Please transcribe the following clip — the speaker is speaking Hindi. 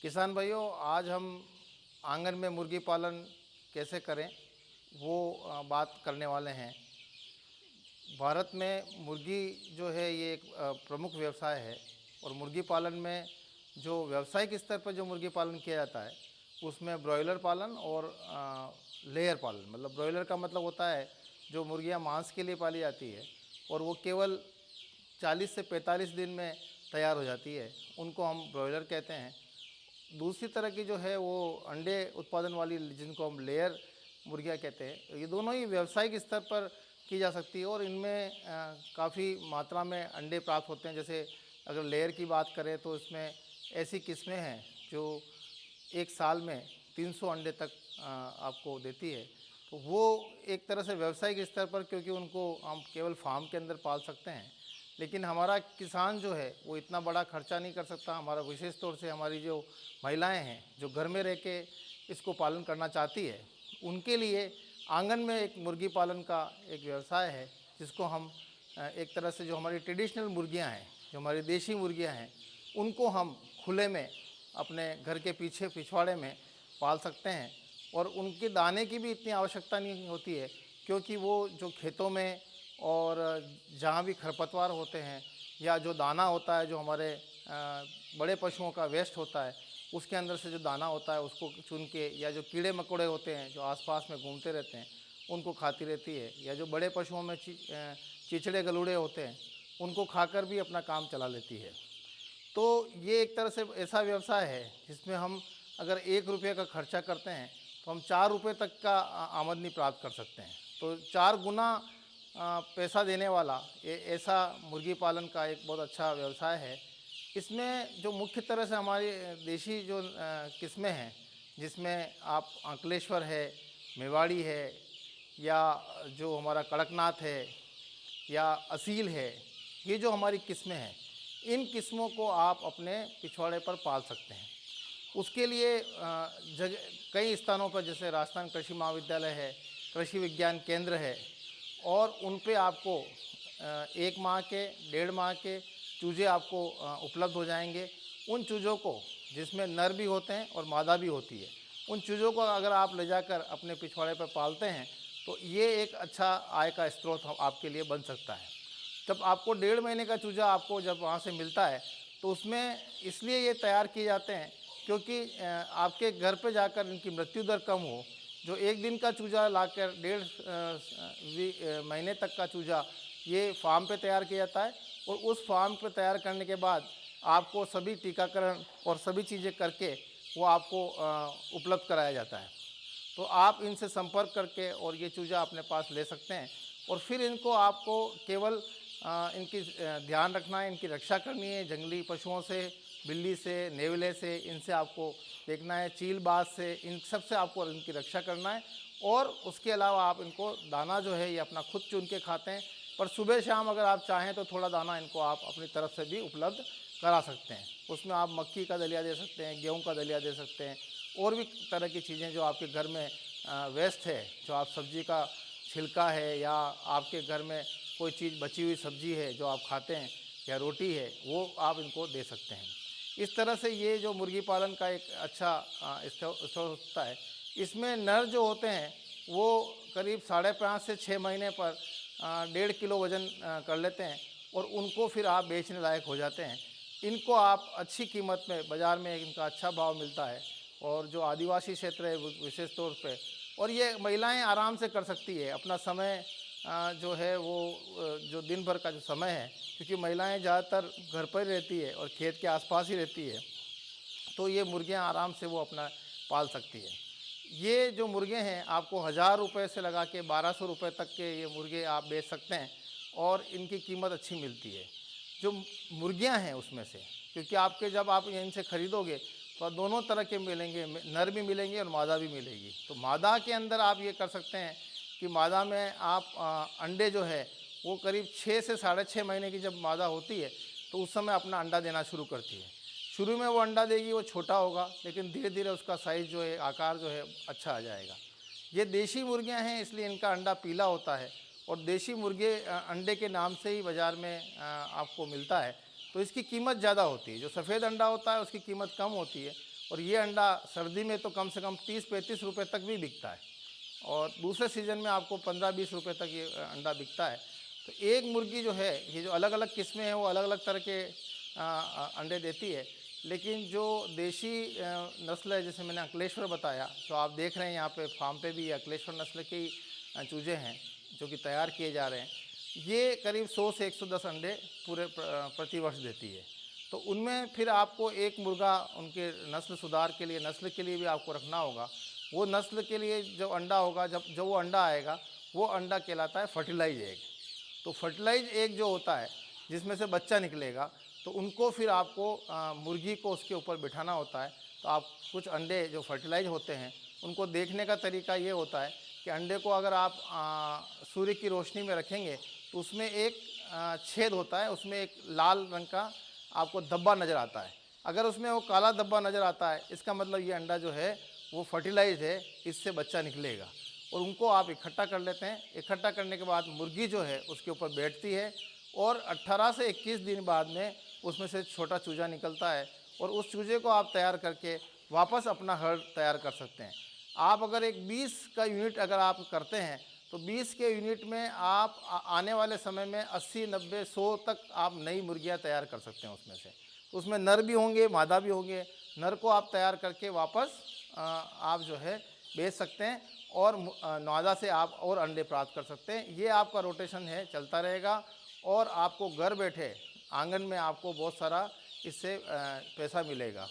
किसान भाइयों, आज हम आंगन में मुर्गी पालन कैसे करें वो बात करने वाले हैं। भारत में मुर्गी जो है ये एक प्रमुख व्यवसाय है और मुर्गी पालन में जो व्यावसायिक स्तर पर जो मुर्गी पालन किया जाता है उसमें ब्रॉयलर पालन और लेयर पालन, मतलब ब्रॉयलर का मतलब होता है जो मुर्गियां मांस के लिए पाली जाती है और वो केवल 40 से 45 दिन में तैयार हो जाती है, उनको हम ब्रॉयलर कहते हैं। दूसरी तरह की जो है वो अंडे उत्पादन वाली, जिनको हम लेयर मुर्गियाँ कहते हैं। ये दोनों ही व्यावसायिक स्तर पर की जा सकती है और इनमें काफ़ी मात्रा में अंडे प्राप्त होते हैं। जैसे अगर लेयर की बात करें तो इसमें ऐसी किस्में हैं जो एक साल में 300 अंडे तक आपको देती है। तो वो एक तरह से व्यावसायिक स्तर पर, क्योंकि उनको हम केवल फार्म के अंदर पाल सकते हैं, लेकिन हमारा किसान जो है वो इतना बड़ा खर्चा नहीं कर सकता। हमारा विशेष तौर से हमारी जो महिलाएं हैं जो घर में रह के इसको पालन करना चाहती है, उनके लिए आंगन में एक मुर्गी पालन का एक व्यवसाय है, जिसको हम एक तरह से जो हमारी ट्रेडिशनल मुर्गियां हैं, जो हमारी देशी मुर्गियां हैं, उनको हम खुले में अपने घर के पीछे पिछवाड़े में पाल सकते हैं। और उनके दाने की भी इतनी आवश्यकता नहीं होती है, क्योंकि वो जो खेतों में और जहाँ भी खरपतवार होते हैं या जो दाना होता है, जो हमारे बड़े पशुओं का वेस्ट होता है, उसके अंदर से जो दाना होता है उसको चुन के, या जो कीड़े मकोड़े होते हैं जो आसपास में घूमते रहते हैं उनको खाती रहती है, या जो बड़े पशुओं में चिचड़े गलूड़े होते हैं उनको खाकर भी अपना काम चला लेती है। तो ये एक तरह से ऐसा व्यवसाय है जिसमें हम अगर 1 रुपये का खर्चा करते हैं तो हम 4 रुपये तक का आमदनी प्राप्त कर सकते हैं। तो 4 गुना पैसा देने वाला ऐसा मुर्गी पालन का एक बहुत अच्छा व्यवसाय है। इसमें जो मुख्य तरह से हमारी देशी जो किस्में हैं, जिसमें आप अंकलेश्वर है, मेवाड़ी है, या जो हमारा कड़कनाथ है, या असील है, ये जो हमारी किस्में हैं, इन किस्मों को आप अपने पिछवाड़े पर पाल सकते हैं। उसके लिए जगह कई स्थानों पर, जैसे राजस्थान कृषि महाविद्यालय है, कृषि विज्ञान केंद्र है, और उन पे आपको 1 माह के 1.5 माह के चूजे आपको उपलब्ध हो जाएंगे। उन चूज़ों को, जिसमें नर भी होते हैं और मादा भी होती है, उन चूज़ों को अगर आप ले जाकर अपने पिछवाड़े पर पालते हैं तो ये एक अच्छा आय का स्रोत आपके लिए बन सकता है। जब आपको 1.5 महीने का चूज़ा आपको जब वहाँ से मिलता है तो उसमें इसलिए ये तैयार किए जाते हैं क्योंकि आपके घर पे जाकर इनकी मृत्यु दर कम हो। जो 1 दिन का चूज़ा लाकर 1.5 महीने तक का चूज़ा ये फार्म पे तैयार किया जाता है, और उस फार्म पे तैयार करने के बाद आपको सभी टीकाकरण और सभी चीज़ें करके वो आपको उपलब्ध कराया जाता है। तो आप इनसे संपर्क करके और ये चूज़ा अपने पास ले सकते हैं, और फिर इनको आपको केवल इनकी ध्यान रखना है, इनकी रक्षा करनी है। जंगली पशुओं से, बिल्ली से, नेवले से, इनसे आपको देखना है, चीलबाज से, इन सब से आपको इनकी रक्षा करना है। और उसके अलावा आप इनको दाना जो है ये अपना खुद चुन के खाते हैं, पर सुबह शाम अगर आप चाहें तो थोड़ा दाना इनको आप अपनी तरफ से भी उपलब्ध करा सकते हैं। उसमें आप मक्की का दलिया दे सकते हैं, गेहूँ का दलिया दे सकते हैं, और भी तरह की चीज़ें जो आपके घर में वेस्ट है, जो आप सब्ज़ी का छिलका है, या आपके घर में कोई चीज़ बची हुई सब्ज़ी है जो आप खाते हैं, या रोटी है, वो आप इनको दे सकते हैं। इस तरह से ये जो मुर्गी पालन का एक अच्छा स्रोत होता है। इसमें नर जो होते हैं वो करीब 5.5 से 6 महीने पर 1.5 किलो वज़न कर लेते हैं, और उनको फिर आप बेचने लायक हो जाते हैं। इनको आप अच्छी कीमत में बाज़ार में इनका अच्छा भाव मिलता है, और जो आदिवासी क्षेत्र है विशेष तौर पे, और ये महिलाएं आराम से कर सकती है अपना समय जो है वो जो दिन भर का जो समय है, क्योंकि महिलाएं ज़्यादातर घर पर ही रहती है और खेत के आसपास ही रहती है, तो ये मुर्गियां आराम से वो अपना पाल सकती है। ये जो मुर्गे हैं आपको 1000 रुपये से लगा के 1200 रुपये तक के ये मुर्गे आप बेच सकते हैं, और इनकी कीमत अच्छी मिलती है। जो मुर्गियां हैं उसमें से, क्योंकि आपके जब आप इनसे ख़रीदोगे तो दोनों तरह के मिलेंगे, नर भी मिलेंगे और मादा भी मिलेगी। तो मादा के अंदर आप ये कर सकते हैं कि मादा में आप अंडे जो है वो करीब 6 से 6.5 महीने की जब मादा होती है तो उस समय अपना अंडा देना शुरू करती है। शुरू में वो अंडा देगी, वो छोटा होगा, लेकिन धीरे धीरे उसका साइज़ जो है, आकार जो है अच्छा आ जाएगा। ये देशी मुर्गियां हैं, इसलिए इनका अंडा पीला होता है, और देशी मुर्गे अंडे के नाम से ही बाज़ार में आपको मिलता है, तो इसकी कीमत ज़्यादा होती है। जो सफ़ेद अंडा होता है उसकी कीमत कम होती है, और ये अंडा सर्दी में तो कम से कम 30-35 रुपये तक भी बिकता है और दूसरे सीज़न में आपको 15-20 रुपये तक ये अंडा बिकता है। तो एक मुर्गी जो है, ये जो अलग-अलग किस्में हैं वो अलग-अलग तरह के अंडे देती है, लेकिन जो देशी नस्ल है, जैसे मैंने अंकलेश्वर बताया, तो आप देख रहे हैं यहाँ पे फार्म पे भी अंकलेश्वर नस्ल के ही चूजे हैं जो कि तैयार किए जा रहे हैं। ये करीब 100 से 110 अंडे पूरे प्रति वर्ष देती है। तो उनमें फिर आपको एक मुर्गा उनके नस्ल सुधार के लिए, नस्ल के लिए भी आपको रखना होगा। वो नस्ल के लिए जो अंडा होगा, जब वो अंडा आएगा, वो अंडा कहलाता है फर्टिलाइज एग। तो फर्टिलाइज एग जो होता है जिसमें से बच्चा निकलेगा, तो उनको फिर आपको मुर्गी को उसके ऊपर बिठाना होता है। तो आप कुछ अंडे जो फर्टिलाइज होते हैं उनको देखने का तरीका ये होता है कि अंडे को अगर आप सूर्य की रोशनी में रखेंगे तो उसमें एक छेद होता है, उसमें एक लाल रंग का आपको धब्बा नज़र आता है। अगर उसमें वो काला धब्बा नज़र आता है, इसका मतलब ये अंडा जो है वो फर्टिलाइज है, इससे बच्चा निकलेगा। और उनको आप इकट्ठा कर लेते हैं। इकट्ठा करने के बाद मुर्गी जो है उसके ऊपर बैठती है और 18 से 21 दिन बाद में उसमें से छोटा चूजा निकलता है और उस चूजे को आप तैयार करके वापस अपना हर्ड तैयार कर सकते हैं। आप अगर एक 20 का यूनिट अगर आप करते हैं तो 20 के यूनिट में आप आने वाले समय में 80, 90, 100 तक आप नई मुर्गियां तैयार कर सकते हैं उसमें से। तो उसमें नर भी होंगे, मादा भी होंगे। नर को आप तैयार करके वापस आप जो है बेच सकते हैं और मादा से आप और अंडे प्राप्त कर सकते हैं। ये आपका रोटेशन है, चलता रहेगा और आपको घर बैठे आंगन में आपको बहुत सारा इससे पैसा मिलेगा।